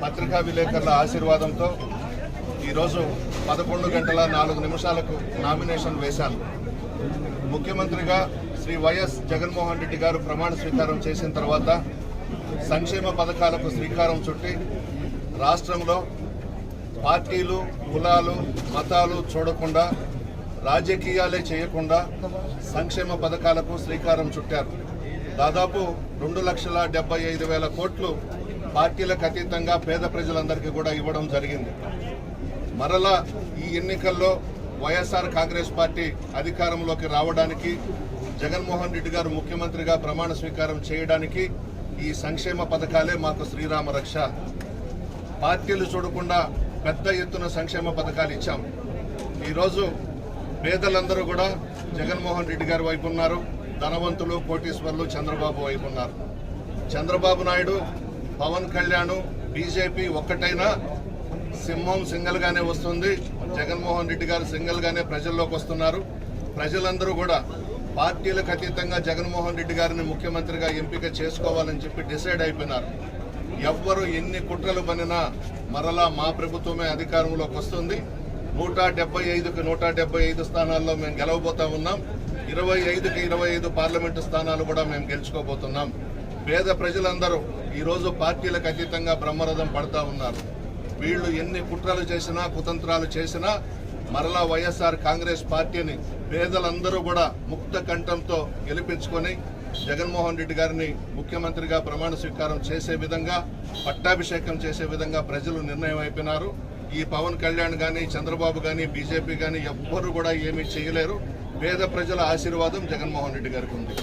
పత్రికా విలేకరుల ఆశీర్వాదంతో ఈరోజు 11 గంటల 4 నిమిషాలకు నామినేషన్ వేశాను. ముఖ్యమంత్రిగా శ్రీ వైఎస్ జగన్మోహన్ రెడ్డి గారు ప్రమాణ స్వీకారం చేసిన తర్వాత సంక్షేమ పథకాలకు శ్రీకారం చుట్టి రాష్ట్రంలో పార్టీలు, కులాలు, మతాలు చూడకుండా, రాజకీయాలే చేయకుండా సంక్షేమ పథకాలకు శ్రీకారం చుట్టారు. దాదాపు 2,75,000 కోట్లు పార్టీలకు అతీతంగా పేద ప్రజలందరికీ కూడా ఇవ్వడం జరిగింది. మరలా ఈ ఎన్నికల్లో వైఎస్ఆర్ కాంగ్రెస్ పార్టీ అధికారంలోకి రావడానికి, జగన్మోహన్ రెడ్డి గారు ముఖ్యమంత్రిగా ప్రమాణ స్వీకారం చేయడానికి ఈ సంక్షేమ పథకాలే మాకు శ్రీరామ రక్ష. పార్టీలు చూడకుండా పెద్ద ఎత్తున సంక్షేమ పథకాలు ఇచ్చాం. ఈరోజు పేదలందరూ కూడా జగన్మోహన్ రెడ్డి గారి వైపు ఉన్నారు, ధనవంతులు, కోటీశ్వర్లు చంద్రబాబు వైపు ఉన్నారు. చంద్రబాబు నాయుడు, పవన్ కళ్యాణ్, బీజేపీ ఒక్కటైనా సింహం సింగల్గానే వస్తుంది. జగన్మోహన్ రెడ్డి గారు సింగల్గానే ప్రజల్లోకి వస్తున్నారు. ప్రజలందరూ కూడా పార్టీలకు అతీతంగా జగన్మోహన్ రెడ్డి గారిని ముఖ్యమంత్రిగా ఎంపిక చేసుకోవాలని చెప్పి డిసైడ్ అయిపోయినారు. ఎవ్వరు ఎన్ని కుట్రలు పనినా మరలా మా ప్రభుత్వమే అధికారంలోకి వస్తుంది. 175కి 175 స్థానాల్లో మేము గెలవబోతా ఉన్నాం. 25కి 25 పార్లమెంటు స్థానాలు కూడా మేము గెలుచుకోబోతున్నాం. పేద ప్రజలందరూ ఈరోజు పార్టీలకు అతీతంగా బ్రహ్మరథం పడతా ఉన్నారు. వీళ్ళు ఎన్ని కుట్రలు చేసినా, కుతంత్రాలు చేసినా మరలా వైఎస్ఆర్ కాంగ్రెస్ పార్టీని పేదలందరూ కూడా ముక్త కంఠంతో గెలిపించుకొని జగన్మోహన్ రెడ్డి గారిని ముఖ్యమంత్రిగా ప్రమాణ స్వీకారం చేసే విధంగా, పట్టాభిషేకం చేసే విధంగా ప్రజలు నిర్ణయం అయిపోయినారు. ఈ పవన్ కళ్యాణ్ కానీ, చంద్రబాబు కానీ, బీజేపీ కానీ ఎవ్వరూ కూడా ఏమీ చేయలేరు. పేద ప్రజల ఆశీర్వాదం జగన్మోహన్ రెడ్డి గారికి ఉంది.